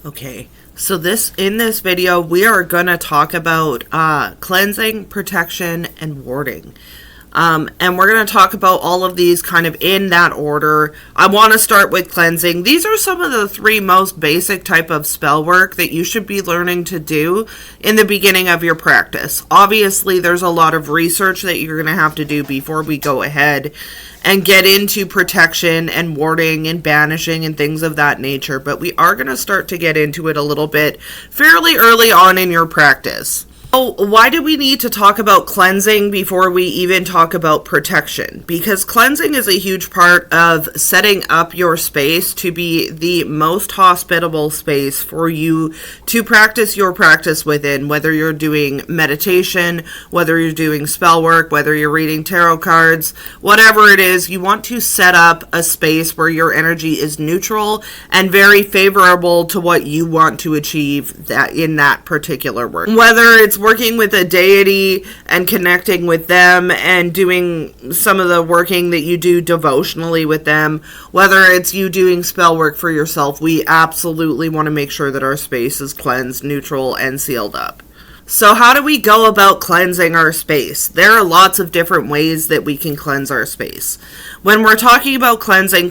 Okay, so in this video, we are going to talk about cleansing, protection, and warding. And we're going to talk about all of these kind of in that order. I want to start with cleansing. These are some of the three most basic type of spell work that you should be learning to do in the beginning of your practice. Obviously, there's a lot of research that you're going to have to do before we go ahead and get into protection and warding and banishing and things of that nature. But we are going to start to get into it a little bit fairly early on in your practice. So why do we need to talk about cleansing before we even talk about protection? Because cleansing is a huge part of setting up your space to be the most hospitable space for you to practice your practice within, whether you're doing meditation, whether you're doing spell work, whether you're reading tarot cards, whatever it is, you want to set up a space where your energy is neutral and very favorable to what you want to achieve in that particular work. Whether it's working with a deity and connecting with them and doing some of the working that you do devotionally with them, whether it's you doing spell work for yourself, we absolutely want to make sure that our space is cleansed, neutral, and sealed up. So how do we go about cleansing our space? There are lots of different ways that we can cleanse our space. When we're talking about cleansing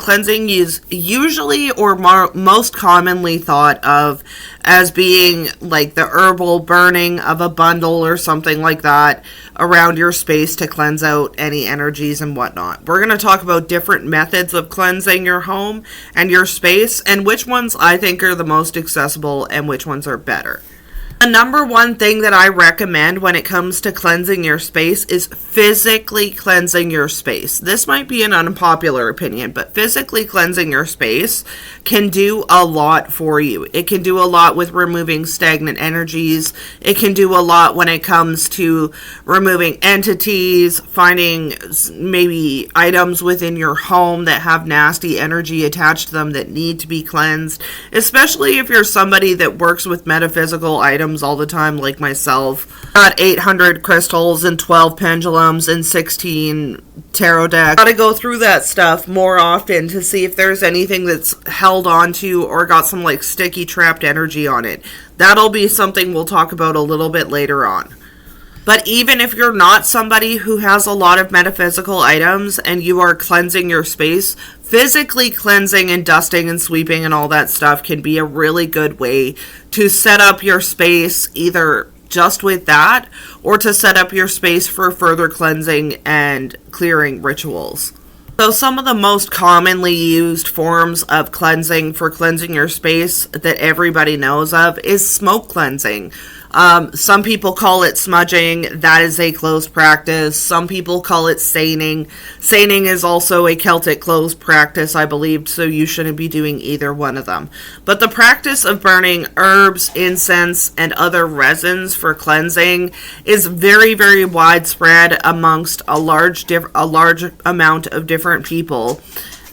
is usually or most commonly thought of as being like the herbal burning of a bundle or something like that around your space to cleanse out any energies and whatnot. We're going to talk about different methods of cleansing your home and your space and which ones I think are the most accessible and which ones are better. The number one thing that I recommend when it comes to cleansing your space is physically cleansing your space. This might be an unpopular opinion, but physically cleansing your space can do a lot for you. It can do a lot with removing stagnant energies. It can do a lot when it comes to removing entities, finding maybe items within your home that have nasty energy attached to them that need to be cleansed, especially if you're somebody that works with metaphysical items all the time like myself. Got 800 crystals and 12 pendulums and 16 tarot decks. Gotta go through that stuff more often to see if there's anything that's held onto or got some like sticky trapped energy on it. That'll be something we'll talk about a little bit later on. But even if you're not somebody who has a lot of metaphysical items and you are cleansing your space, physically cleansing and dusting and sweeping and all that stuff can be a really good way to set up your space either just with that or to set up your space for further cleansing and clearing rituals. So some of the most commonly used forms of cleansing for cleansing your space that everybody knows of is smoke cleansing. Some people call it smudging. That is a closed practice. Some people call it seining. Seining is also a Celtic closed practice, I believe, so you shouldn't be doing either one of them. But the practice of burning herbs, incense, and other resins for cleansing is very, very widespread amongst a large amount of different people.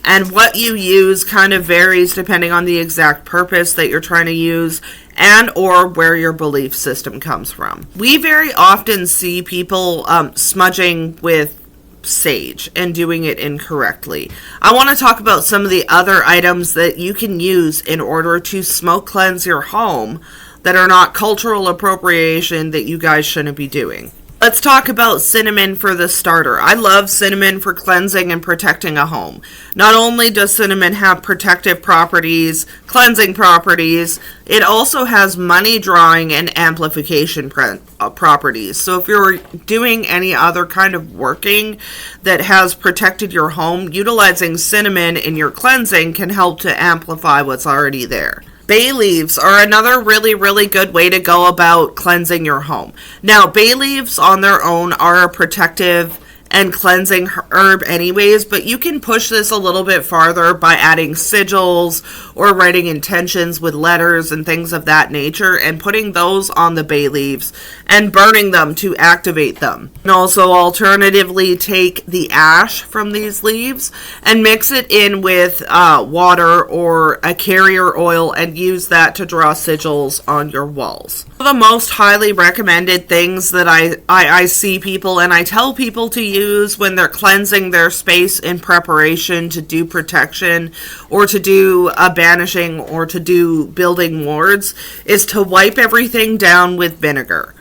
And what you use kind of varies depending on the exact purpose that you're trying to use and or where your belief system comes from. We very often see people smudging with sage and doing it incorrectly. I want to talk about some of the other items that you can use in order to smoke cleanse your home that are not cultural appropriation that you guys shouldn't be doing. Let's talk about cinnamon for the starter. I love cinnamon for cleansing and protecting a home. Not only does cinnamon have protective properties, cleansing properties, it also has money drawing and amplification properties. So if you're doing any other kind of working that has protected your home, utilizing cinnamon in your cleansing can help to amplify what's already there. Bay leaves are another really, really good way to go about cleansing your home. Now, bay leaves on their own are a protective and cleansing herb anyways, but you can push this a little bit farther by adding sigils or writing intentions with letters and things of that nature and putting those on the bay leaves and burning them to activate them. And also alternatively take the ash from these leaves and mix it in with water or a carrier oil and use that to draw sigils on your walls. The most highly recommended things that I see people and I tell people to use when they're cleansing their space in preparation to do protection or to do a banishing or to do building wards is to wipe everything down with vinegar.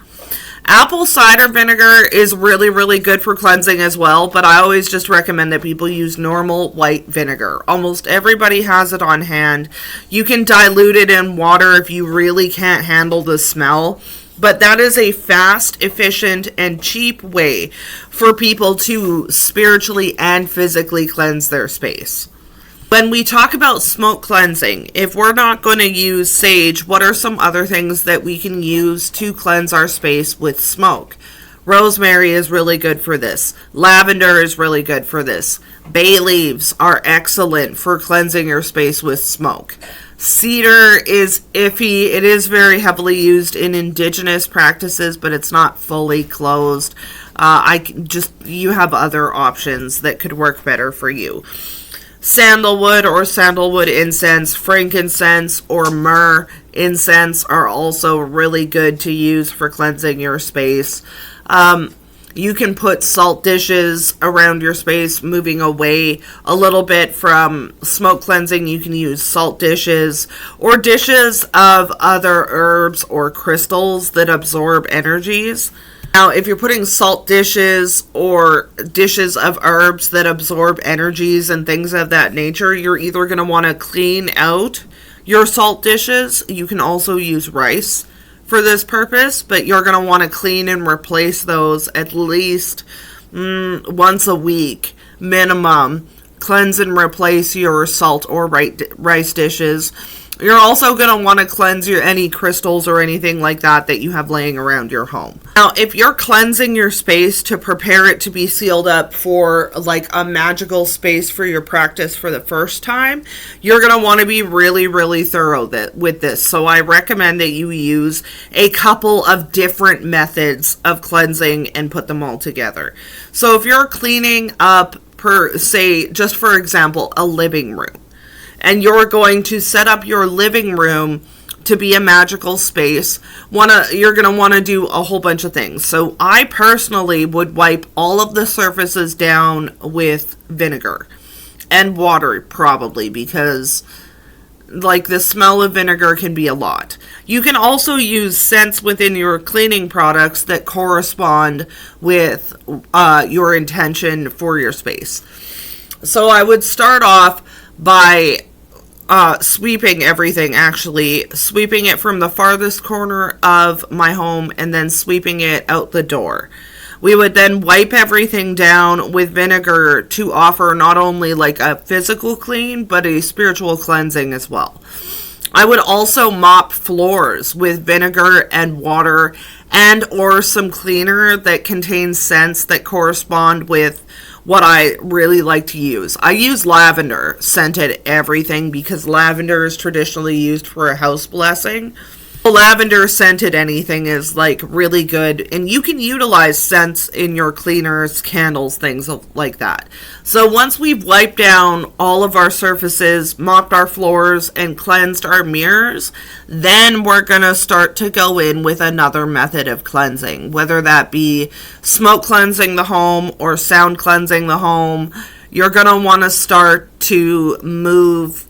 Apple cider vinegar is really, really good for cleansing as well, but I always just recommend that people use normal white vinegar. Almost everybody has it on hand. You can dilute it in water if you really can't handle the smell, but that is a fast, efficient, and cheap way for people to spiritually and physically cleanse their space. When we talk about smoke cleansing, if we're not going to use sage, what are some other things that we can use to cleanse our space with smoke? Rosemary is really good for this. Lavender is really good for this. Bay leaves are excellent for cleansing your space with smoke. Cedar is iffy. It is very heavily used in indigenous practices, but it's not fully closed. You have other options that could work better for you. Sandalwood or sandalwood incense, frankincense, or myrrh incense are also really good to use for cleansing your space. You can put salt dishes around your space, moving away a little bit from smoke cleansing. You can use salt dishes or dishes of other herbs or crystals that absorb energies. Now, if you're putting salt dishes or dishes of herbs that absorb energies and things of that nature, you're either going to want to clean out your salt dishes. You can also use rice for this purpose, but you're going to want to clean and replace those at least once a week minimum. Cleanse and replace your salt or rice dishes. You're also going to want to cleanse any crystals or anything like that you have laying around your home. Now, if you're cleansing your space to prepare it to be sealed up for like a magical space for your practice for the first time, you're going to want to be really, really thorough with this. So I recommend that you use a couple of different methods of cleansing and put them all together. So if you're cleaning up, just for example, a living room, and you're going to set up your living room to be a magical space, you're going to want to do a whole bunch of things. So I personally would wipe all of the surfaces down with vinegar and water, probably, because like the smell of vinegar can be a lot. You can also use scents within your cleaning products that correspond with your intention for your space. So I would start off by sweeping everything, sweeping it from the farthest corner of my home and then sweeping it out the door. We would then wipe everything down with vinegar to offer not only like a physical clean, but a spiritual cleansing as well. I would also mop floors with vinegar and water and or some cleaner that contains scents that correspond with what I really like to use. I use lavender scented everything because lavender is traditionally used for a house blessing. Lavender scented anything is like really good, and you can utilize scents in your cleaners, candles, things like that. So once we've wiped down all of our surfaces, mopped our floors, and cleansed our mirrors, then we're gonna start to go in with another method of cleansing, whether that be smoke cleansing the home or sound cleansing the home. You're gonna want to start to move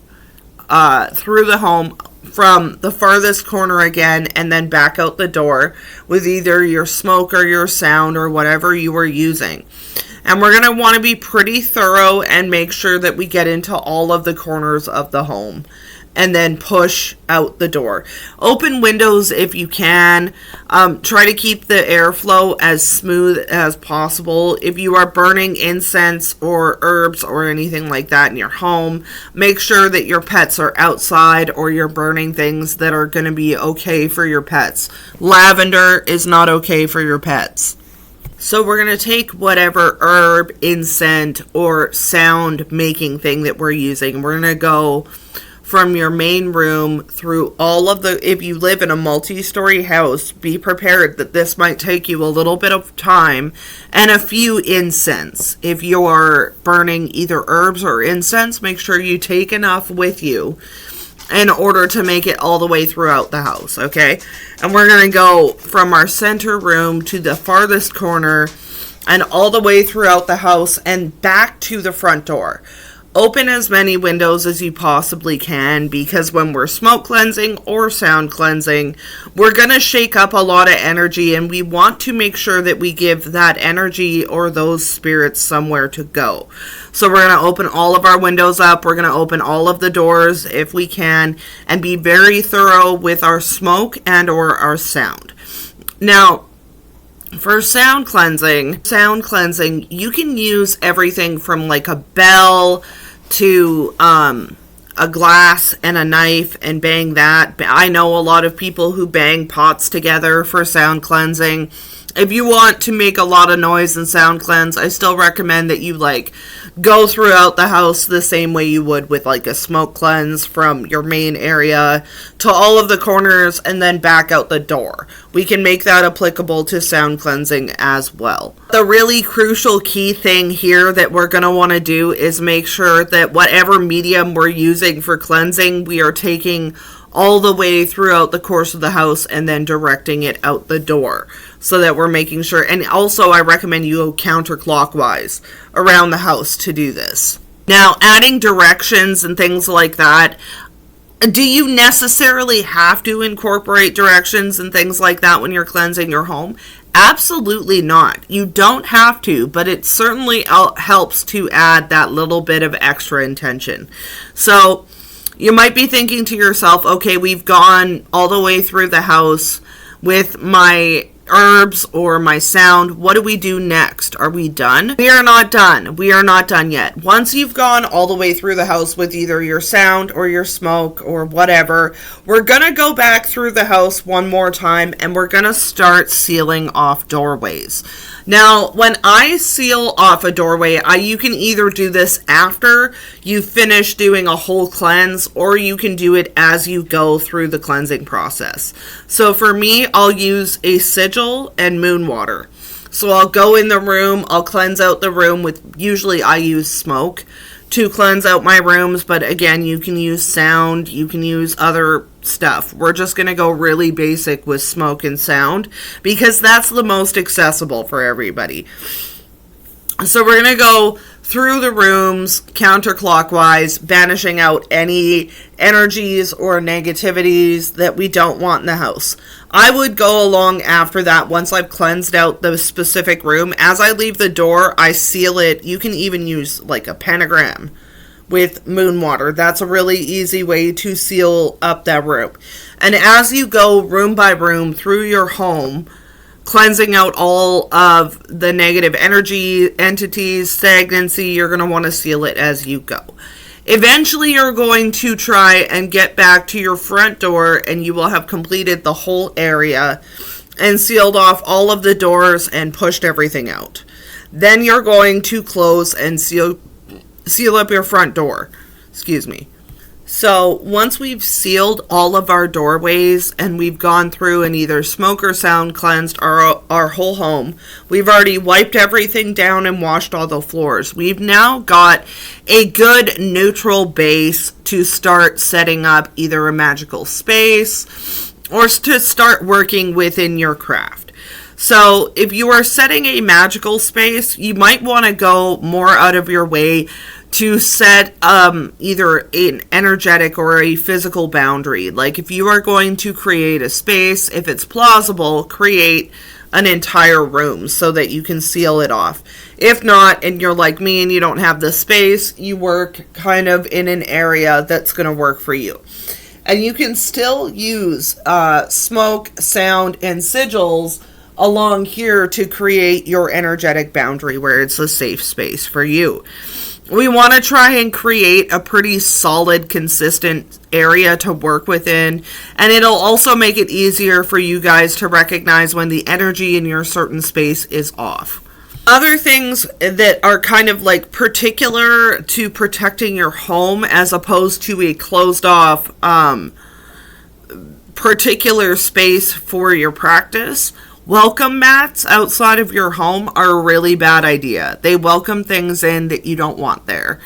through the home from the farthest corner again and then back out the door with either your smoke or your sound or whatever you were using. And we're going to want to be pretty thorough and make sure that we get into all of the corners of the home and then push out the door. Open windows if you can. Try to keep the airflow as smooth as possible. If you are burning incense or herbs or anything like that in your home, make sure that your pets are outside or you're burning things that are going to be okay for your pets. Lavender is not okay for your pets. So we're going to take whatever herb, incense, or sound making thing that we're using. We're going to go from your main room through all of if you live in a multi-story house, be prepared that this might take you a little bit of time and a few incense. If you're burning either herbs or incense, make sure you take enough with you in order to make it all the way throughout the house, okay? And we're going to go from our center room to the farthest corner and all the way throughout the house and back to the front door. Open as many windows as you possibly can, because when we're smoke cleansing or sound cleansing, we're going to shake up a lot of energy, and we want to make sure that we give that energy or those spirits somewhere to go. So we're going to open all of our windows up. We're going to open all of the doors if we can, and be very thorough with our smoke and or our sound. Now, for sound cleansing, you can use everything from like a bell to a glass and a knife and bang that. I know a lot of people who bang pots together for sound cleansing. If you want to make a lot of noise and sound cleanse, I still recommend that you like go throughout the house the same way you would with like a smoke cleanse, from your main area to all of the corners and then back out the door. We can make that applicable to sound cleansing as well. The really crucial key thing here that we're going to want to do is make sure that whatever medium we're using for cleansing, we are taking all the way throughout the course of the house and then directing it out the door, so that we're making sure. And also, I recommend you go counterclockwise around the house to do this. Now, adding directions and things like that, do you necessarily have to incorporate directions and things like that when you're cleansing your home? Absolutely not. You don't have to, but it certainly helps to add that little bit of extra intention. So you might be thinking to yourself, okay, we've gone all the way through the house with my herbs or my sound. What do we do next? Are we done? We are not done. We are not done yet. Once you've gone all the way through the house with either your sound or your smoke or whatever, we're going to go back through the house one more time, and we're going to start sealing off doorways. Now, when I seal off a doorway, you can either do this after you finish doing a whole cleanse, or you can do it as you go through the cleansing process. So for me, I'll use a sigil and moon water. So I'll go in the room, I'll cleanse out the room with, usually I use smoke to cleanse out my rooms, but again, you can use sound, you can use other stuff. We're just going to go really basic with smoke and sound, because that's the most accessible for everybody. So we're going to go through the rooms counterclockwise, banishing out any energies or negativities that we don't want in the house. I would go along after that once I've cleansed out the specific room. As I leave the door, I seal it. You can even use like a pentagram with moon water. That's a really easy way to seal up that room. And as you go room by room through your home, cleansing out all of the negative energy, entities, stagnancy, you're going to want to seal it as you go. Eventually, you're going to try and get back to your front door, and you will have completed the whole area and sealed off all of the doors and pushed everything out. Then you're going to close and seal up your front door. Excuse me. So once we've sealed all of our doorways and we've gone through and either smoke or sound cleansed our whole home, we've already wiped everything down and washed all the floors. We've now got a good neutral base to start setting up either a magical space or to start working within your craft. So if you are setting a magical space, you might want to go more out of your way to set either an energetic or a physical boundary. Like if you are going to create a space, if it's plausible, create an entire room so that you can seal it off. If not, and you're like me and you don't have the space, you work kind of in an area that's going to work for you. And you can still use smoke, sound, and sigils along here to create your energetic boundary where it's a safe space for you. We want to try and create a pretty solid, consistent area to work within, and it'll also make it easier for you guys to recognize when the energy in your certain space is off. Other things that are kind of like particular to protecting your home as opposed to a closed off particular space for your practice. Welcome mats outside of your home are a really bad idea. They welcome things in that you don't want there.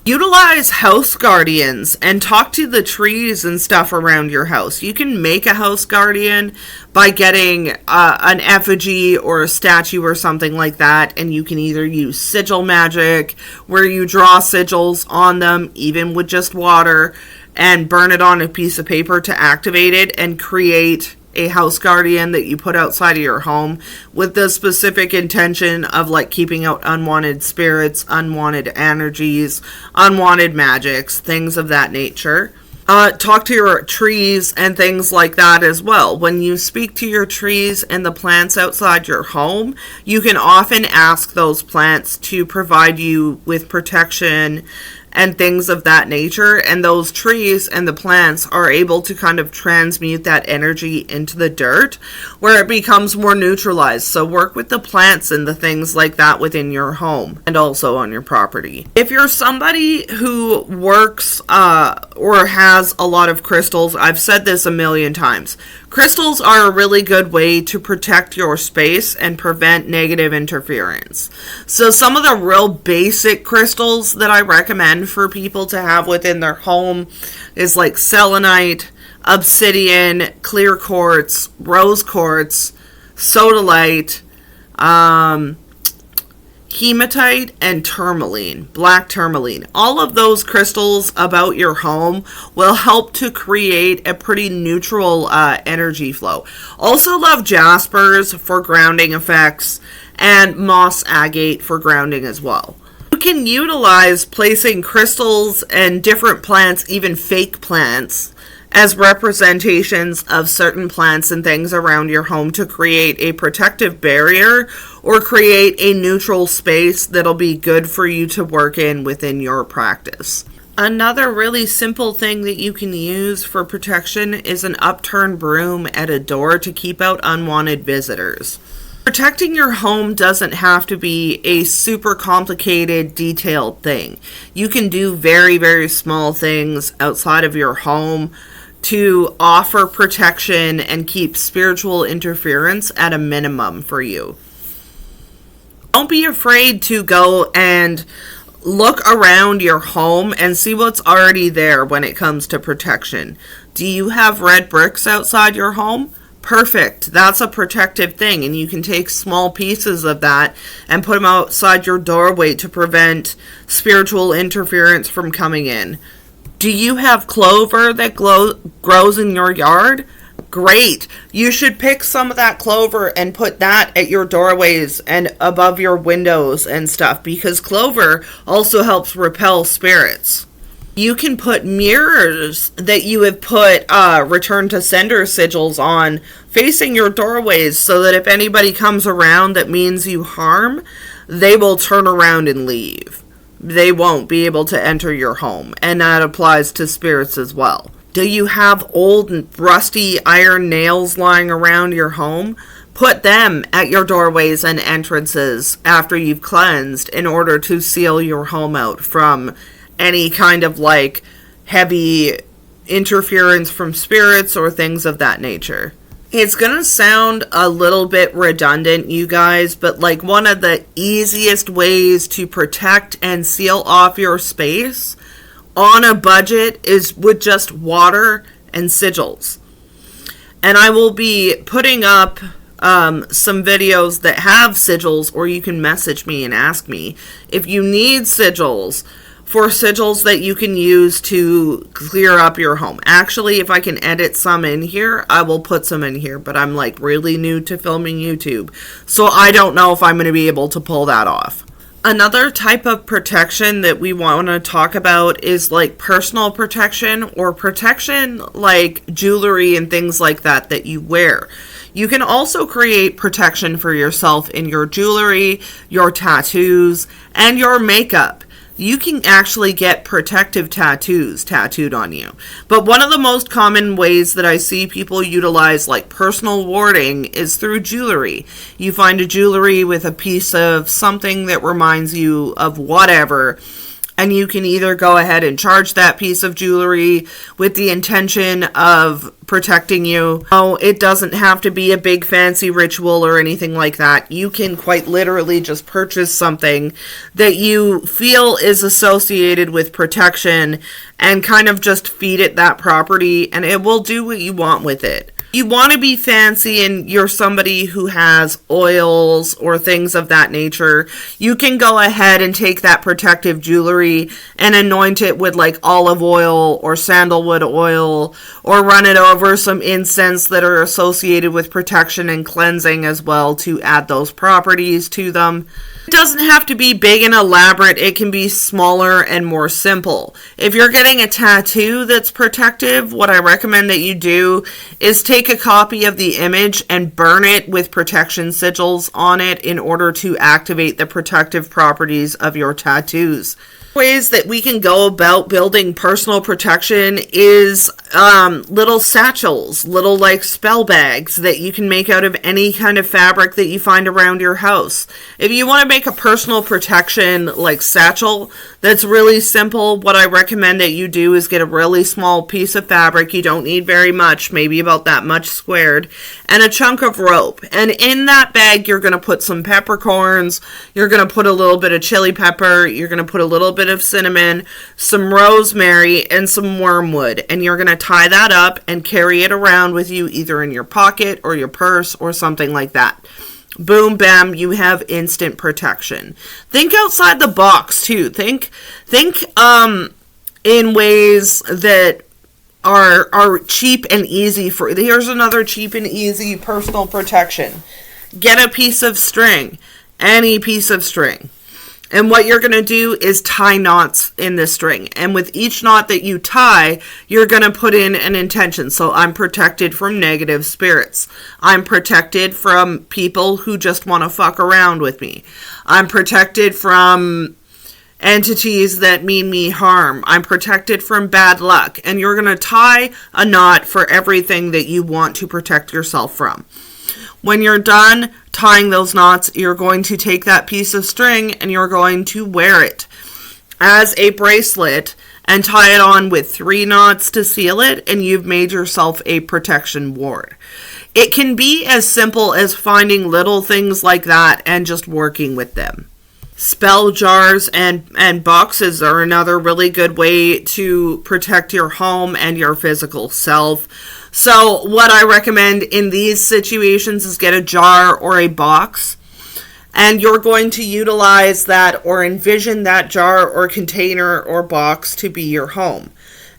Utilize house guardians and talk to the trees and stuff around your house. You can make a house guardian by getting an effigy or a statue or something like that, and you can either use sigil magic, where you draw sigils on them, even with just water, and burn it on a piece of paper to activate it and create a house guardian that you put outside of your home with the specific intention of like keeping out unwanted spirits, unwanted energies, unwanted magics, things of that nature. Talk to your trees and things like that as well. When you speak to your trees and the plants outside your home, you can often ask those plants to provide you with protection and things of that nature, and those trees and the plants are able to kind of transmute that energy into the dirt where it becomes more neutralized. So work with the plants and the things like that within your home and also on your property. If you're somebody who works or has a lot of crystals, I've said this a million times, crystals are a really good way to protect your space and prevent negative interference. So some of the real basic crystals that I recommend for people to have within their home is like selenite, obsidian, clear quartz, rose quartz, sodalite, hematite, and tourmaline, black tourmaline. All of those crystals about your home will help to create a pretty neutral energy flow. Also love jaspers for grounding effects and moss agate for grounding as well. You can utilize placing crystals and different plants, even fake plants, as representations of certain plants and things around your home to create a protective barrier or create a neutral space that'll be good for you to work in within your practice. Another really simple thing that you can use for protection is an upturned broom at a door to keep out unwanted visitors. Protecting your home doesn't have to be a super complicated, detailed thing. You can do very, very small things outside of your home to offer protection and keep spiritual interference at a minimum for you. Don't be afraid to go and look around your home and see what's already there when it comes to protection. Do you have red bricks outside your home? Perfect. That's a protective thing, and you can take small pieces of that and put them outside your doorway to prevent spiritual interference from coming in. Do you have clover that grows in your yard? Great. You should pick some of that clover and put that at your doorways and above your windows and stuff, because clover also helps repel spirits. You can put mirrors that you have put return to sender sigils on facing your doorways so that if anybody comes around that means you harm, they will turn around and leave. They won't be able to enter your home, and that applies to spirits as well. Do you have old and rusty iron nails lying around your home? Put them at your doorways and entrances after you've cleansed in order to seal your home out from any kind of like heavy interference from spirits or things of that nature. It's gonna sound a little bit redundant, you guys, but like one of the easiest ways to protect and seal off your space on a budget is with just water and sigils. And I will be putting up some videos that have sigils, or you can message me and ask me if you need sigils, for sigils that you can use to clear up your home. Actually, if I can edit some in here, I will put some in here, but I'm like really new to filming YouTube, so I don't know if I'm going to be able to pull that off. Another type of protection that we want to talk about is like personal protection, or protection like jewelry and things like that that you wear. You can also create protection for yourself in your jewelry, your tattoos, and your makeup. You can actually get protective tattoos tattooed on you. But one of the most common ways that I see people utilize like personal warding is through jewelry. You find a jewelry with a piece of something that reminds you of whatever. And you can either go ahead and charge that piece of jewelry with the intention of protecting you. No, it doesn't have to be a big fancy ritual or anything like that. You can quite literally just purchase something that you feel is associated with protection and kind of just feed it that property, and it will do what you want with it. You want to be fancy and you're somebody who has oils or things of that nature, you can go ahead and take that protective jewelry and anoint it with like olive oil or sandalwood oil, or run it over some incense that are associated with protection and cleansing as well to add those properties to them. It doesn't have to be big and elaborate. It can be smaller and more simple. If you're getting a tattoo that's protective, what I recommend that you do is take a copy of the image and burn it with protection sigils on it in order to activate the protective properties of your tattoos. Ways that we can go about building personal protection is little satchels, little like spell bags that you can make out of any kind of fabric that you find around your house. If you want to make a personal protection like satchel that's really simple, what I recommend that you do is get a really small piece of fabric. You don't need very much, maybe about that much squared, and a chunk of rope. And in that bag, you're going to put some peppercorns, you're going to put a little bit of chili pepper, you're going to put a little bit of cinnamon, some rosemary, and some wormwood. And you're going to tie that up and carry it around with you either in your pocket or your purse or something like that. Boom, bam, you have instant protection. Think outside the box too. Think in ways that are cheap and easy for. Here's another cheap and easy personal protection. Get a piece of string, any piece of string. And what you're going to do is tie knots in this string. And with each knot that you tie, you're going to put in an intention. So I'm protected from negative spirits. I'm protected from people who just want to fuck around with me. I'm protected from entities that mean me harm. I'm protected from bad luck. And you're going to tie a knot for everything that you want to protect yourself from. When you're done tying those knots, you're going to take that piece of string and you're going to wear it as a bracelet and tie it on with 3 knots to seal it, and you've made yourself a protection ward. It can be as simple as finding little things like that and just working with them. Spell jars and boxes are another really good way to protect your home and your physical self. So what I recommend in these situations is get a jar or a box, and you're going to utilize that or envision that jar or container or box to be your home.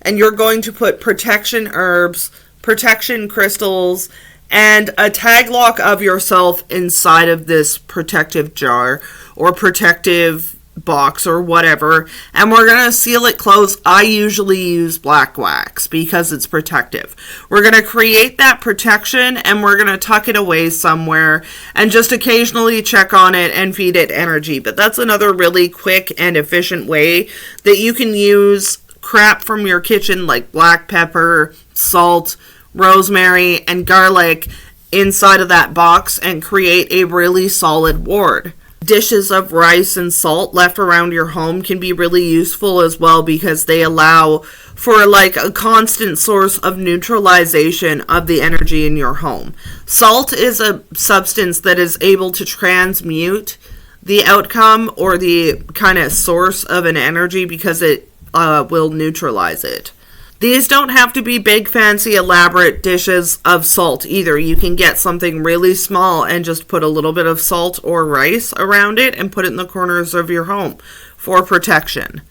And you're going to put protection herbs, protection crystals, and a tag lock of yourself inside of this protective jar or protective box or whatever, and we're going to seal it closed. I usually use black wax because it's protective. We're going to create that protection and we're going to tuck it away somewhere and just occasionally check on it and feed it energy. But that's another really quick and efficient way that you can use crap from your kitchen like black pepper, salt, rosemary, and garlic inside of that box and create a really solid ward. Dishes of rice and salt left around your home can be really useful as well because they allow for like a constant source of neutralization of the energy in your home. Salt is a substance that is able to transmute the outcome or the kind of source of an energy because it will neutralize it. These don't have to be big, fancy, elaborate dishes of salt either. You can get something really small and just put a little bit of salt or rice around it and put it in the corners of your home for protection.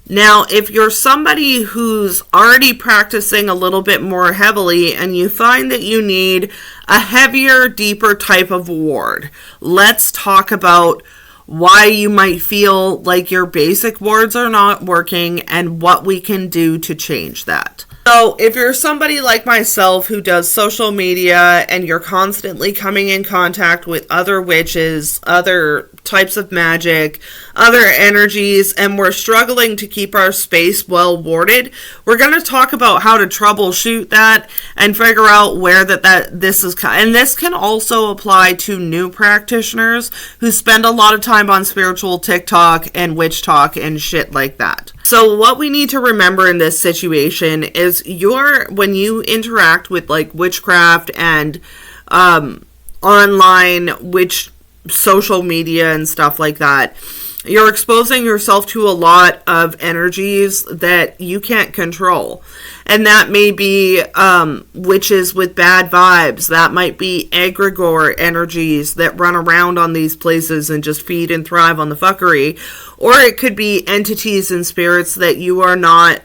Now, if you're somebody who's already practicing a little bit more heavily and you find that you need a heavier, deeper type of ward, let's talk about why you might feel like your basic wards are not working and what we can do to change that. So if you're somebody like myself who does social media and you're constantly coming in contact with other witches, other types of magic, other energies, and we're struggling to keep our space well warded, we're going to talk about how to troubleshoot that and figure out where this is. And this can also apply to new practitioners who spend a lot of time on spiritual TikTok and witch talk and shit like that. So what we need to remember in this situation is when you interact with like witchcraft and online social media and stuff like that, you're exposing yourself to a lot of energies that you can't control. And that may be witches with bad vibes. That might be egregore energies that run around on these places and just feed and thrive on the fuckery. Or it could be entities and spirits that you are not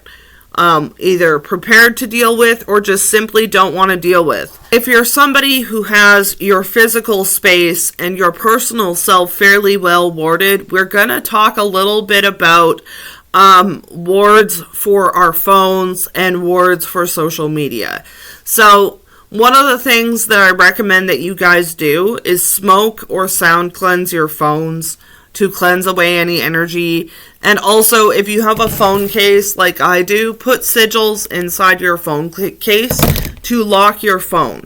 either prepared to deal with or just simply don't want to deal with. If you're somebody who has your physical space and your personal self fairly well warded, we're going to talk a little bit about wards for our phones and wards for social media. So one of the things that I recommend that you guys do is smoke or sound cleanse your phones to cleanse away any energy. And also, if you have a phone case like I do, put sigils inside your phone case to lock your phone.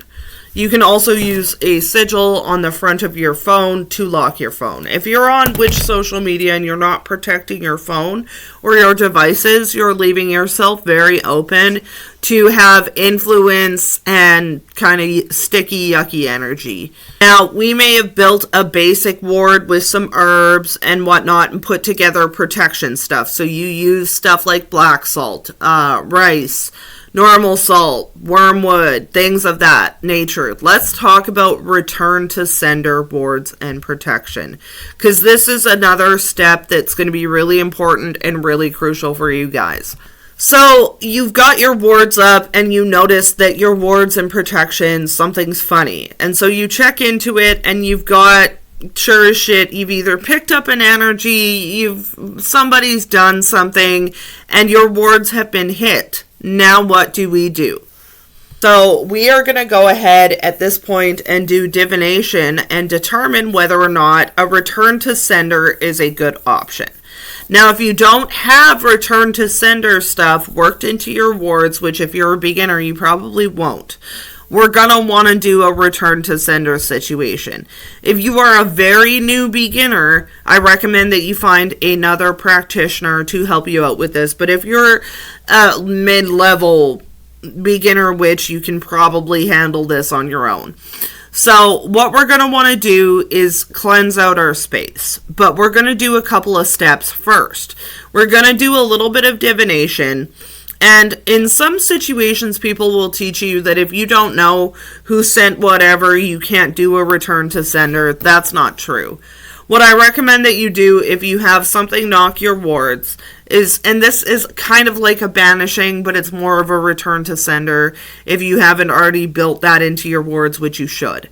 You can also use a sigil on the front of your phone to lock your phone. If you're on witch social media and you're not protecting your phone or your devices, you're leaving yourself very open to have influence and kind of sticky, yucky energy. Now, we may have built a basic ward with some herbs and whatnot and put together protection stuff. So you use stuff like black salt, rice, normal salt, wormwood, things of that nature. Let's talk about return to sender wards and protection, because this is another step that's going to be really important and really crucial for you guys. So you've got your wards up and you notice that your wards and protection, something's funny. And so you check into it and you've got, sure as shit, you've either picked up an energy, somebody's done something, and your wards have been hit. Now what do we do? So we are going to go ahead at this point and do divination and determine whether or not a return to sender is a good option. Now, if you don't have return to sender stuff worked into your wards, which if you're a beginner, you probably won't, we're going to want to do a return to sender situation. If you are a very new beginner, I recommend that you find another practitioner to help you out with this. But if you're a mid-level beginner witch, you can probably handle this on your own. So what we're going to want to do is cleanse out our space, but we're going to do a couple of steps first. We're going to do a little bit of divination, and in some situations people will teach you that if you don't know who sent whatever, you can't do a return to sender. That's not true. What I recommend that you do if you have something knock your wards is, and this is kind of like a banishing, but it's more of a return to sender if you haven't already built that into your wards, which you should.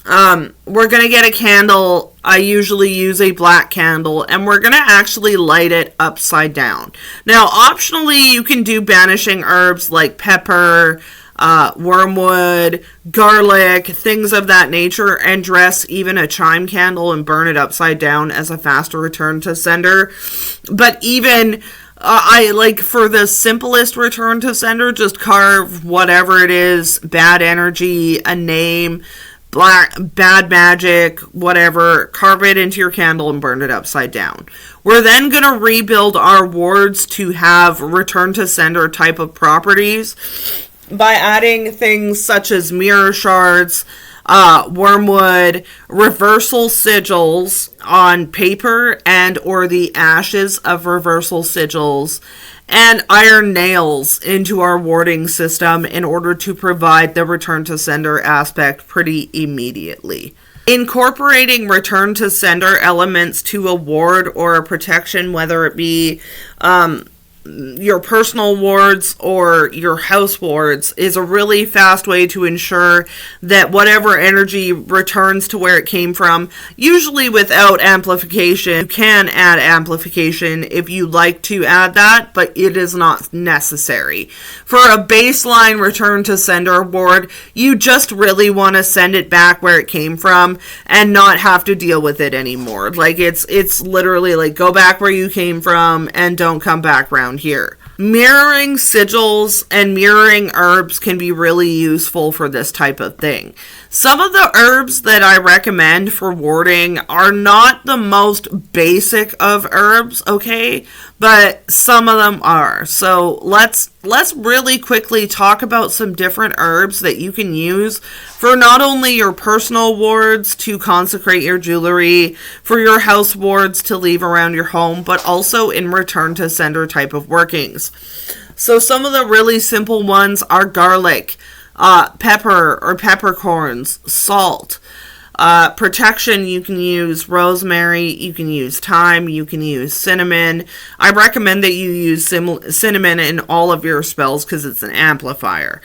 We're going to get a candle. I usually use a black candle, and we're going to actually light it upside down. Now, optionally, you can do banishing herbs like pepper, wormwood, garlic, things of that nature, and dress even a chime candle and burn it upside down as a faster return to sender. But even I like, for the simplest return to sender, just carve whatever it is, bad energy, a name, bad magic, whatever, carve it into your candle and burn it upside down. We're then going to rebuild our wards to have return to sender type of properties by adding things such as mirror shards, wormwood, reversal sigils on paper and or the ashes of reversal sigils, and iron nails into our warding system in order to provide the return to sender aspect pretty immediately. Incorporating return to sender elements to a ward or a protection, whether it be your personal wards or your house wards is a really fast way to ensure that whatever energy returns to where it came from, usually without amplification. You can add amplification if you like to add that, but it is not necessary. For a baseline return to sender ward, you just really want to send it back where it came from and not have to deal with it anymore. Like it's literally like go back where you came from and don't come back around here. Mirroring sigils and mirroring herbs can be really useful for this type of thing. Some of the herbs that I recommend for warding are not the most basic of herbs, okay? But some of them are. So let's really quickly talk about some different herbs that you can use for not only your personal wards to consecrate your jewelry, for your house wards to leave around your home, but also in return to sender type of workings. So some of the really simple ones are garlic, pepper or peppercorns, salt. Protection, you can use rosemary, you can use thyme, you can use cinnamon. I recommend that you use cinnamon in all of your spells because it's an amplifier.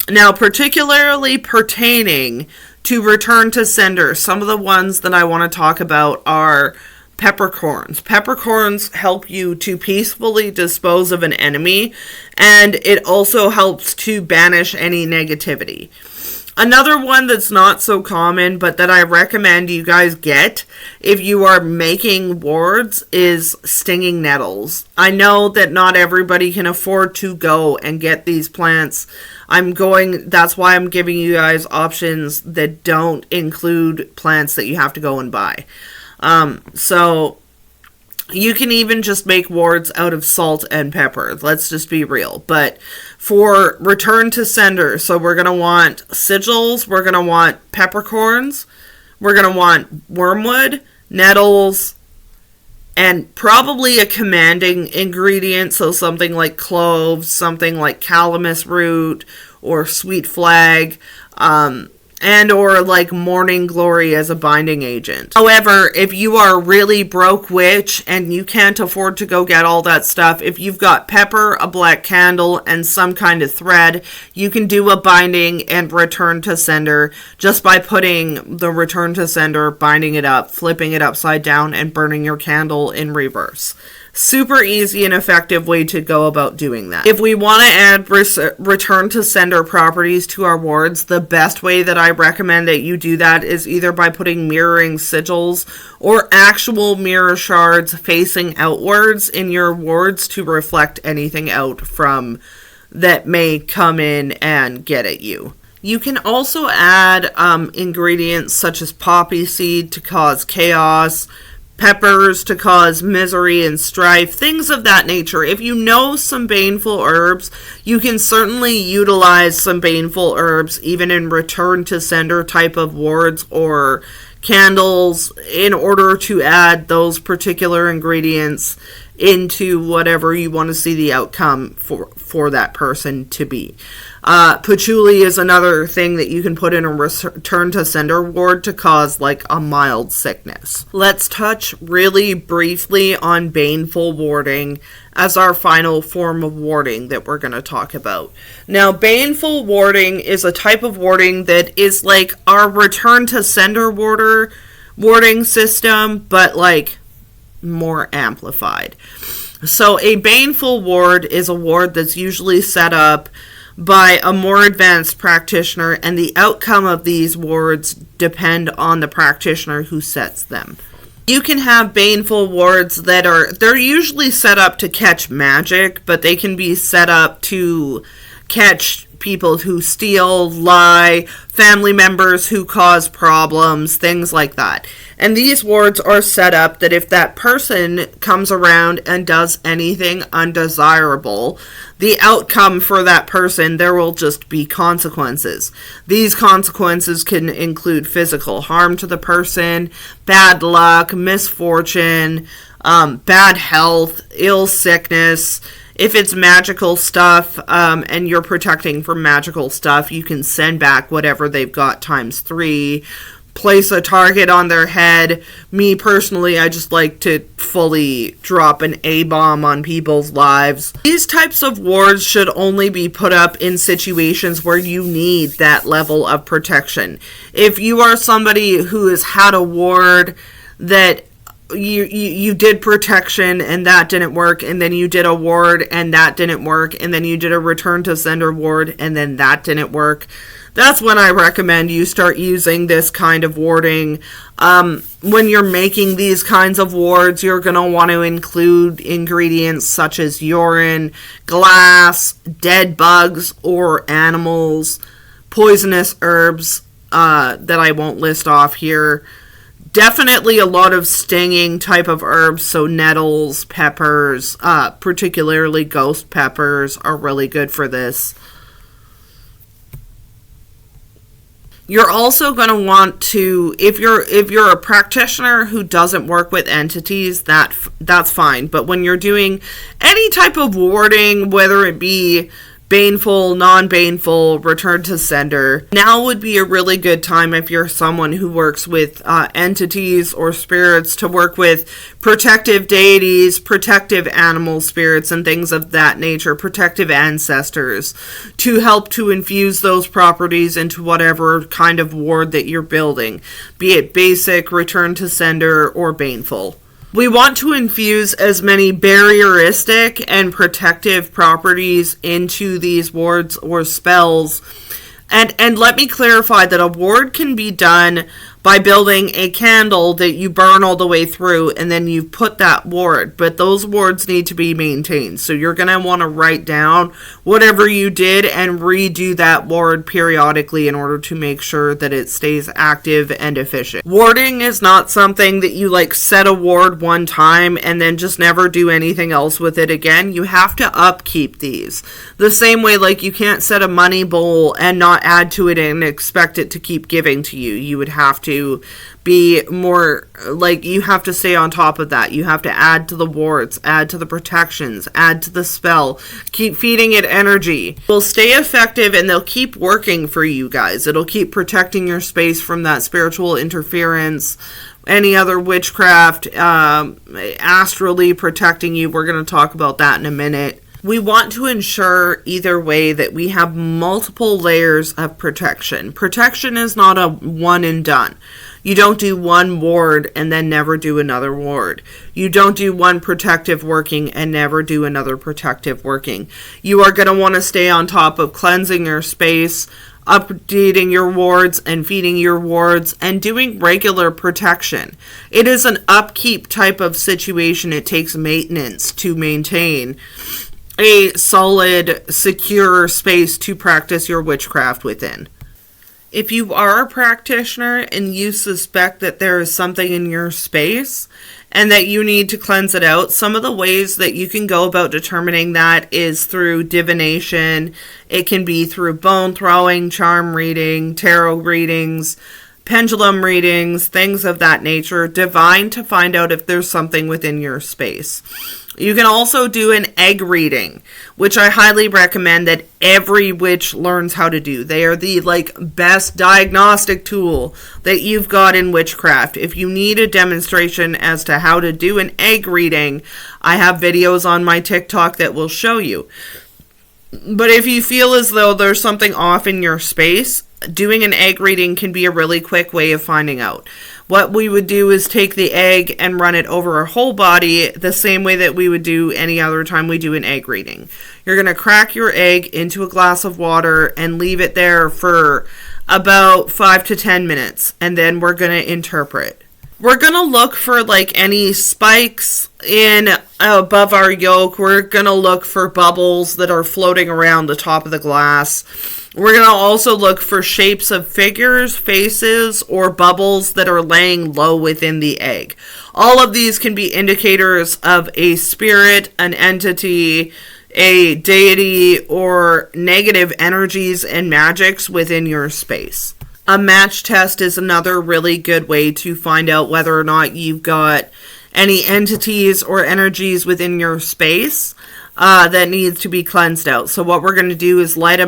Now, particularly pertaining to return to sender, some of the ones that I want to talk about are peppercorns. Peppercorns help you to peacefully dispose of an enemy, and it also helps to banish any negativity. Another one that's not so common, but that I recommend you guys get if you are making wards is stinging nettles. I know that not everybody can afford to go and get these plants. That's why I'm giving you guys options that don't include plants that you have to go and buy. So you can even just make wards out of salt and pepper. Let's just be real. But for return to sender, so we're going to want sigils, we're going to want peppercorns, we're going to want wormwood, nettles, and probably a commanding ingredient, so something like cloves, something like calamus root, or sweet flag, and or like morning glory as a binding agent. However, if you are a really broke witch and you can't afford to go get all that stuff, if you've got pepper, a black candle, and some kind of thread, you can do a binding and return to sender just by putting the return to sender, binding it up, flipping it upside down, and burning your candle in reverse. Super easy and effective way to go about doing that. If we want to add return to sender properties to our wards, the best way that I recommend that you do that is either by putting mirroring sigils or actual mirror shards facing outwards in your wards to reflect anything out from that may come in and get at you. You can also add ingredients such as poppy seed to cause chaos, peppers to cause misery and strife, things of that nature. If you know some baneful herbs, you can certainly utilize some baneful herbs even in return to sender type of wards or candles in order to add those particular ingredients into whatever you want to see the outcome for that person to be. Patchouli is another thing that you can put in a return to sender ward to cause like a mild sickness. Let's touch really briefly on baneful warding as our final form of warding that we're going to talk about. Now, baneful warding is a type of warding that is like our return to sender warding system, but like more amplified. So a baneful ward is a ward that's usually set up by a more advanced practitioner, and the outcome of these wards depend on the practitioner who sets them. You can have baneful wards they're usually set up to catch magic, but they can be set up to catch people who steal, lie, family members who cause problems, things like that. And these wards are set up that if that person comes around and does anything undesirable, the outcome for that person, there will just be consequences. These consequences can include physical harm to the person, bad luck, misfortune, bad health, ill sickness. If it's magical stuff and you're protecting from magical stuff, you can send back whatever they've got times 3. place a target on their head. Me personally, I just like to fully drop an A-bomb on people's lives. These types of wards should only be put up in situations where you need that level of protection. If you are somebody who has had a ward that you did protection and that didn't work, and then you did a ward and that didn't work, and then you did a return to sender ward and then that didn't work, that's when I recommend you start using this kind of warding. When you're making these kinds of wards, you're going to want to include ingredients such as urine, glass, dead bugs or animals, poisonous herbs that I won't list off here. Definitely a lot of stinging type of herbs, so nettles, peppers, particularly ghost peppers are really good for this. You're also going to want to, if you're a practitioner who doesn't work with entities, that's fine. But when you're doing any type of warding, whether it be baneful, non-baneful, return to sender, now would be a really good time if you're someone who works with entities or spirits to work with protective deities, protective animal spirits, and things of that nature, protective ancestors, to help to infuse those properties into whatever kind of ward that you're building, be it basic, return to sender, or baneful. We want to infuse as many barrieristic and protective properties into these wards or spells. And let me clarify that a ward can be done by building a candle that you burn all the way through, and then you put that ward. But those wards need to be maintained. So you're going to want to write down whatever you did and redo that ward periodically in order to make sure that it stays active and efficient. Warding is not something that you like set a ward one time and then just never do anything else with it again. You have to upkeep these. The same way like you can't set a money bowl and not add to it and expect it to keep giving to you. You would have to be more like, you have to stay on top of that. You have to add to the wards, add to the protections, add to the spell, keep feeding it energy. It will stay effective and they'll keep working for you guys. It'll keep protecting your space from that spiritual interference, any other witchcraft, astrally protecting you. We're going to talk about that in a minute. We want to ensure either way that we have multiple layers of protection. Protection is not a one and done. You don't do one ward and then never do another ward. You don't do one protective working and never do another protective working. You are going to want to stay on top of cleansing your space, updating your wards and feeding your wards, and doing regular protection. It is an upkeep type of situation. It takes maintenance to maintain a solid, secure space to practice your witchcraft within. If you are a practitioner and you suspect that there is something in your space and that you need to cleanse it out, some of the ways that you can go about determining that is through divination. It can be through bone throwing, charm reading, tarot readings, pendulum readings, things of that nature. Divine to find out if there's something within your space. You can also do an egg reading, which I highly recommend that every witch learns how to do. They are the best diagnostic tool that you've got in witchcraft. If you need a demonstration as to how to do an egg reading, I have videos on my TikTok that will show you. But if you feel as though there's something off in your space, doing an egg reading can be a really quick way of finding out. What we would do is take the egg and run it over our whole body the same way that we would do any other time we do an egg reading. You're going to crack your egg into a glass of water and leave it there for about 5 to 10 minutes, and then we're going to interpret. We're going to look for any spikes in above our yolk. We're going to look for bubbles that are floating around the top of the glass. We're going to also look for shapes of figures, faces, or bubbles that are laying low within the egg. All of these can be indicators of a spirit, an entity, a deity, or negative energies and magics within your space. A match test is another really good way to find out whether or not you've got any entities or energies within your space. that needs to be cleansed out. So what we're going to do is light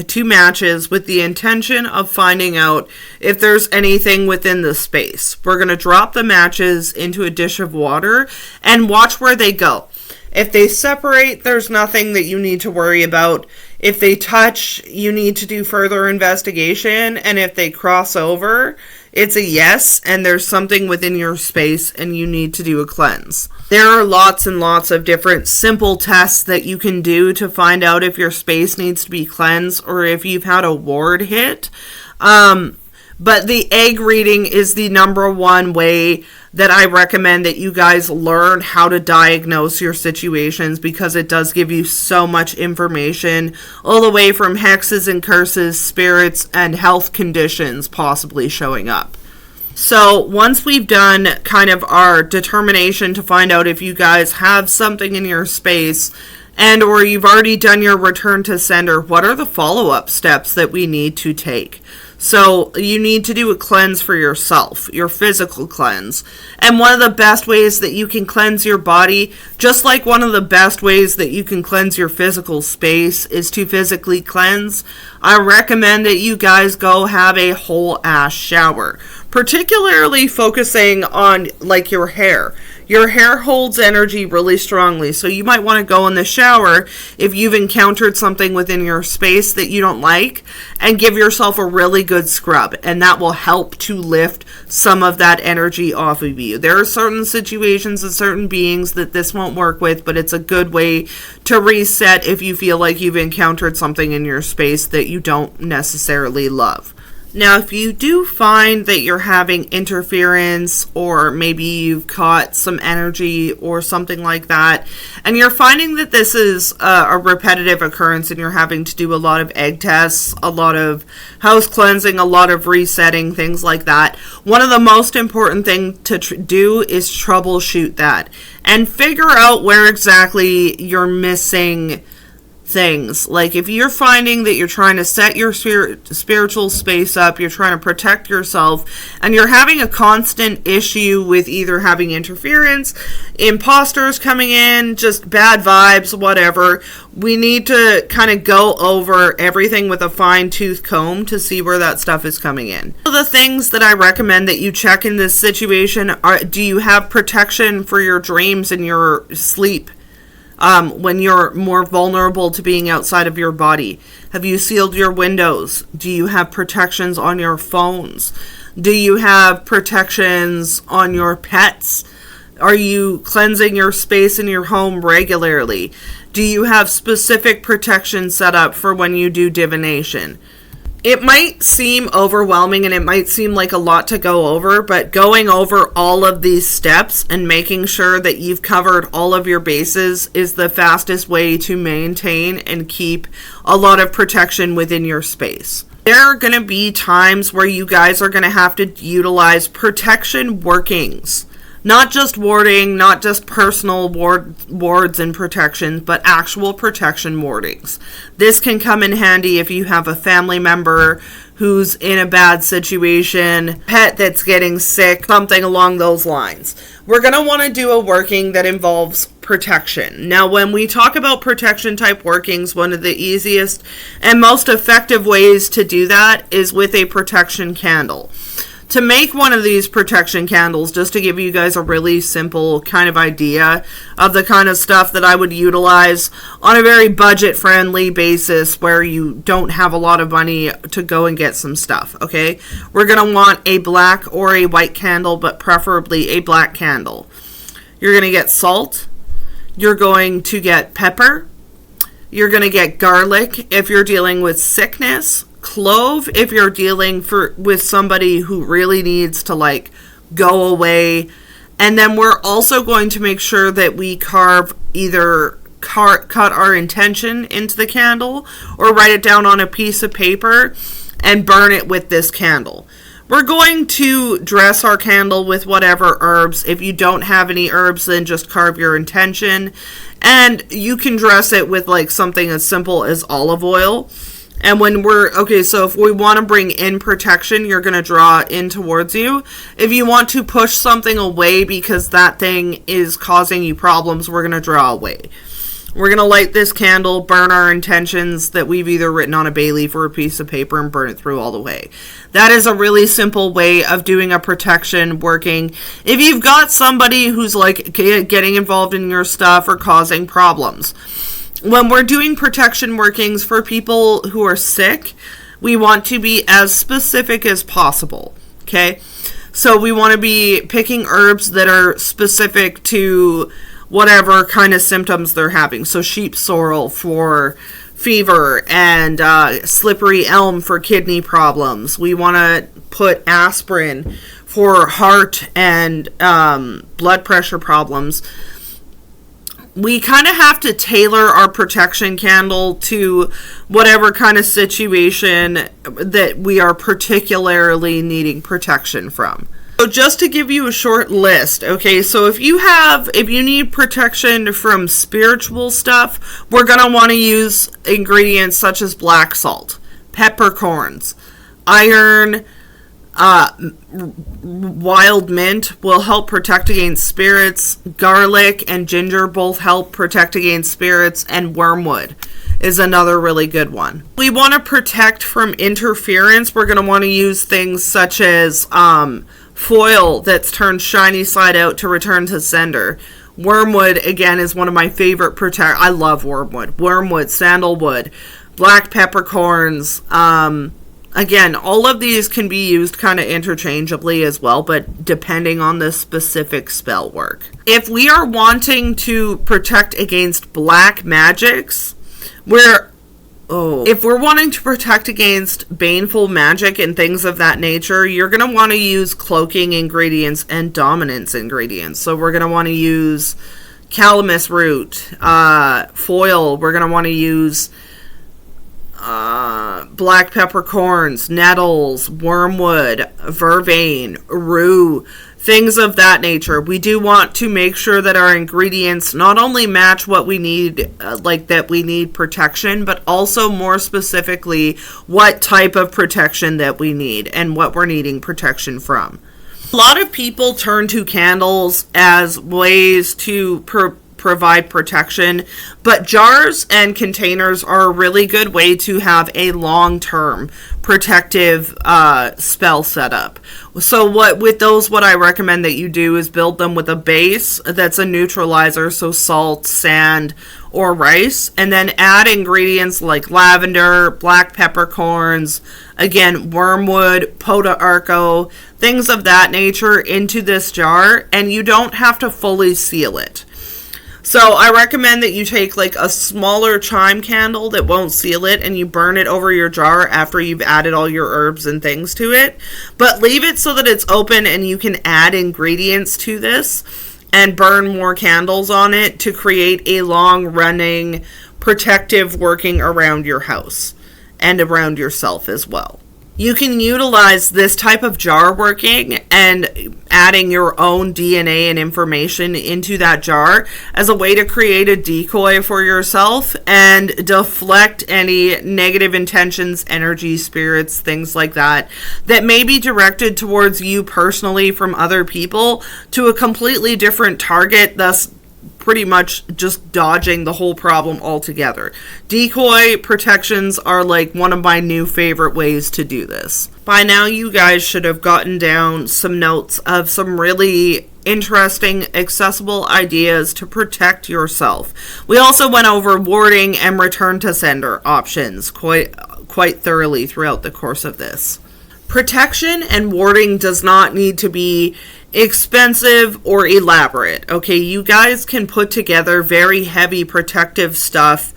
two matches with the intention of finding out if there's anything within the space. We're going to drop the matches into a dish of water and watch where they go. If they separate, there's nothing that you need to worry about. If they touch, you need to do further investigation. And if they cross over, it's a yes, and there's something within your space and you need to do a cleanse. There are lots and lots of different simple tests that you can do to find out if your space needs to be cleansed or if you've had a ward hit. But the egg reading is the number one way that I recommend that you guys learn how to diagnose your situations, because it does give you so much information, all the way from hexes and curses, spirits, and health conditions possibly showing up. So once we've done kind of our determination to find out if you guys have something in your space, and or you've already done your return to sender, what are the follow-up steps that we need to take? So you need to do a cleanse for yourself, your physical cleanse. And one of the best ways that you can cleanse your body, just like one of the best ways that you can cleanse your physical space is to physically cleanse, I recommend that you guys go have a whole ass shower. Particularly focusing on like your hair. Your hair holds energy really strongly, so you might want to go in the shower if you've encountered something within your space that you don't like, and give yourself a really good scrub, and that will help to lift some of that energy off of you. There are certain situations and certain beings that this won't work with, but it's a good way to reset if you feel like you've encountered something in your space that you don't necessarily love. Now, if you do find that you're having interference, or maybe you've caught some energy or something like that, and you're finding that this is a repetitive occurrence and you're having to do a lot of egg tests, a lot of house cleansing, a lot of resetting, things like that, one of the most important things to do is troubleshoot that and figure out where exactly you're missing things. Like if you're finding that you're trying to set your spiritual space up, you're trying to protect yourself, and you're having a constant issue with either having interference, imposters coming in, just bad vibes, whatever, we need to kind of go over everything with a fine-tooth comb to see where that stuff is coming in. So the things that I recommend that you check in this situation are, do you have protection for your dreams and your sleep? When you're more vulnerable to being outside of your body? Have you sealed your windows? Do you have protections on your phones? Do you have protections on your pets? Are you cleansing your space in your home regularly? Do you have specific protection set up for when you do divination? It might seem overwhelming and it might seem like a lot to go over, but going over all of these steps and making sure that you've covered all of your bases is the fastest way to maintain and keep a lot of protection within your space. There are going to be times where you guys are going to have to utilize protection workings. Not just warding, not just personal wards and protections, but actual protection wardings. This can come in handy if you have a family member who's in a bad situation, pet that's getting sick, something along those lines. We're going to want to do a working that involves protection. Now, when we talk about protection type workings, one of the easiest and most effective ways to do that is with a protection candle. To make one of these protection candles, just to give you guys a really simple kind of idea of the kind of stuff that I would utilize on a very budget-friendly basis where you don't have a lot of money to go and get some stuff, okay? We're going to want a black or a white candle, but preferably a black candle. You're going to get salt. You're going to get pepper. You're going to get garlic if you're dealing with sickness. Clove if you're dealing with somebody who really needs to like go away. And then we're also going to make sure that we cut our intention into the candle or write it down on a piece of paper and burn it with this candle. We're going to dress our candle with whatever herbs. If you don't have any herbs, then just carve your intention. And you can dress it with like something as simple as olive oil. And when so if we want to bring in protection, you're going to draw in towards you. If you want to push something away because that thing is causing you problems, we're going to draw away. We're going to light this candle, burn our intentions that we've either written on a bay leaf or a piece of paper, and burn it through all the way. That is a really simple way of doing a protection working. If you've got somebody who's like getting involved in your stuff or causing problems. When we're doing protection workings for people who are sick, we want to be as specific as possible. Okay? So we want to be picking herbs that are specific to whatever kind of symptoms they're having. So sheep sorrel for fever, and slippery elm for kidney problems. We want to put aspirin for heart and blood pressure problems. We kind of have to tailor our protection candle to whatever kind of situation that we are particularly needing protection from. So just to give you a short list, okay, so if you need protection from spiritual stuff, we're going to want to use ingredients such as black salt, peppercorns, iron, wild mint will help protect against spirits, garlic and ginger both help protect against spirits, and wormwood is another really good one. We want to protect from interference. We're going to want to use things such as foil that's turned shiny side out to return to sender. Wormwood, again, is one of my favorite I love wormwood. Wormwood, sandalwood, black peppercorns. Again, all of these can be used kind of interchangeably as well, but depending on the specific spell work. If we are wanting to protect against black magics, if we're wanting to protect against baneful magic and things of that nature, you're going to want to use cloaking ingredients and dominance ingredients. So we're going to want to use calamus root, foil. We're going to want to use black peppercorns, nettles, wormwood, vervain, rue, things of that nature. We do want to make sure that our ingredients not only match what we need, like that we need protection, but also more specifically what type of protection that we need and what we're needing protection from. A lot of people turn to candles as ways to provide protection, but jars and containers are a really good way to have a long-term protective spell setup. So what I recommend that you do is build them with a base that's a neutralizer, so salt, sand, or rice, and then add ingredients like lavender, black peppercorns, again, wormwood, pot d'arco, things of that nature into this jar, and you don't have to fully seal it. So I recommend that you take like a smaller chime candle that won't seal it and you burn it over your jar after you've added all your herbs and things to it. But leave it so that it's open and you can add ingredients to this and burn more candles on it to create a long-running protective working around your house and around yourself as well. You can utilize this type of jar working and adding your own DNA and information into that jar as a way to create a decoy for yourself and deflect any negative intentions, energy, spirits, things like that may be directed towards you personally from other people to a completely different target, thus pretty much just dodging the whole problem altogether. Decoy protections are like one of my new favorite ways to do this. By now you guys should have gotten down some notes of some really interesting, accessible ideas to protect yourself. We also went over warding and return to sender options quite thoroughly throughout the course of this. Protection and warding does not need to be expensive or elaborate. Okay, you guys can put together very heavy protective stuff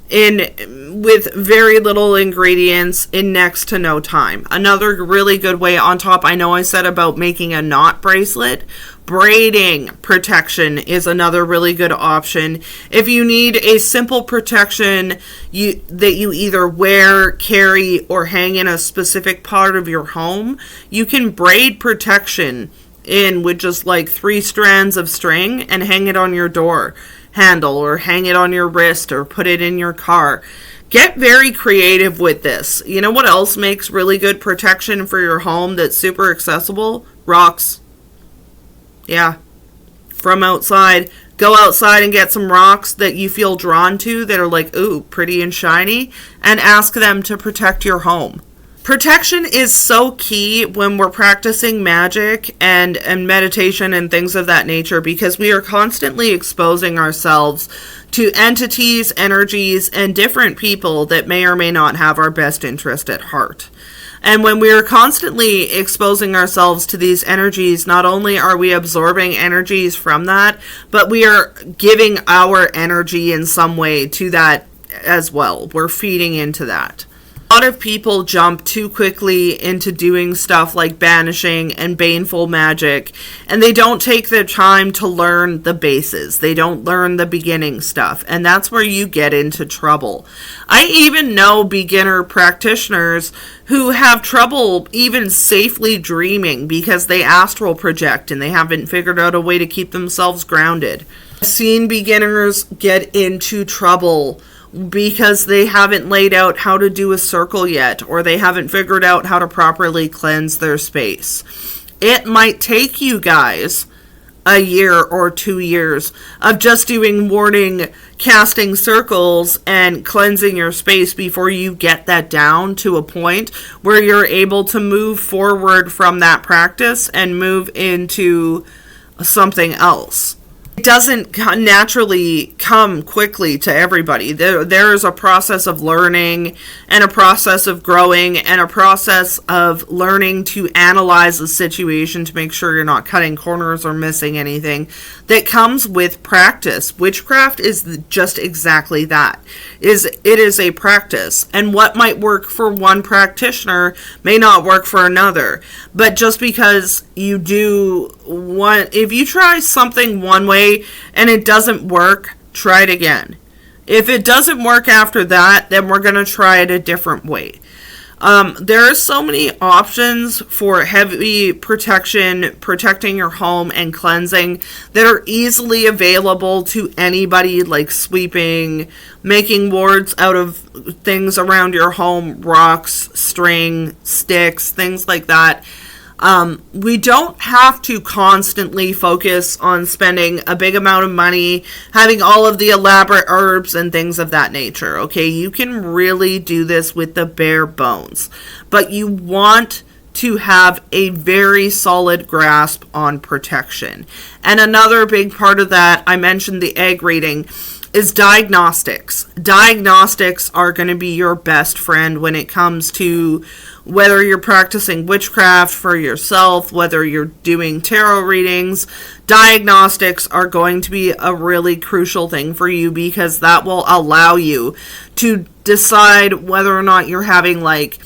with very little ingredients in next to no time. Another really good way on top, I know I said about making a knot bracelet. Braiding protection is another really good option. If you need a simple protection that you either wear, carry, or hang in a specific part of your home, you can braid protection in with just like 3 strands of string and hang it on your door handle or hang it on your wrist or put it in your car. Get very creative with this. You know what else makes really good protection for your home that's super accessible? Rocks. Yeah. From outside, Go outside and get some rocks that you feel drawn to that are like, ooh, pretty and shiny, and ask them to protect your home. Protection is so key when we're practicing magic and meditation and things of that nature, because we are constantly exposing ourselves to entities, energies, and different people that may or may not have our best interest at heart. And when we are constantly exposing ourselves to these energies, not only are we absorbing energies from that, but we are giving our energy in some way to that as well. We're feeding into that. A lot of people jump too quickly into doing stuff like banishing and baneful magic, and they don't take the time to learn the bases. They don't learn the beginning stuff, and that's where you get into trouble. I even know beginner practitioners who have trouble even safely dreaming because they astral project and they haven't figured out a way to keep themselves grounded. I've seen beginners get into trouble because they haven't laid out how to do a circle yet, or they haven't figured out how to properly cleanse their space. It might take you guys a year or 2 years of just doing warding, casting circles, and cleansing your space before you get that down to a point where you're able to move forward from that practice and move into something else. It doesn't naturally come quickly to everybody. There is a process of learning and a process of growing and a process of learning to analyze the situation to make sure you're not cutting corners or missing anything that comes with practice. Witchcraft is just exactly that. It is a practice, and what might work for one practitioner may not work for another. But just because you do one, if you try something one way and it doesn't work, try it again. If it doesn't work after that, then we're going to try it a different way. There are so many options for heavy protection, protecting your home and cleansing that are easily available to anybody, like sweeping, making wards out of things around your home, rocks, string, sticks, things like that. We don't have to constantly focus on spending a big amount of money, having all of the elaborate herbs and things of that nature, okay? You can really do this with the bare bones, but you want to have a very solid grasp on protection. And another big part of that, I mentioned the egg reading, is diagnostics. Diagnostics are going to be your best friend when it comes to whether you're practicing witchcraft for yourself, whether you're doing tarot readings. Diagnostics are going to be a really crucial thing for you, because that will allow you to decide whether or not you're having like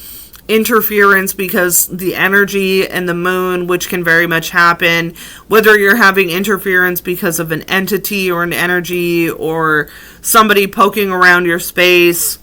interference because the energy and the moon, which can very much happen, whether you're having interference because of an entity or an energy or somebody poking around your space,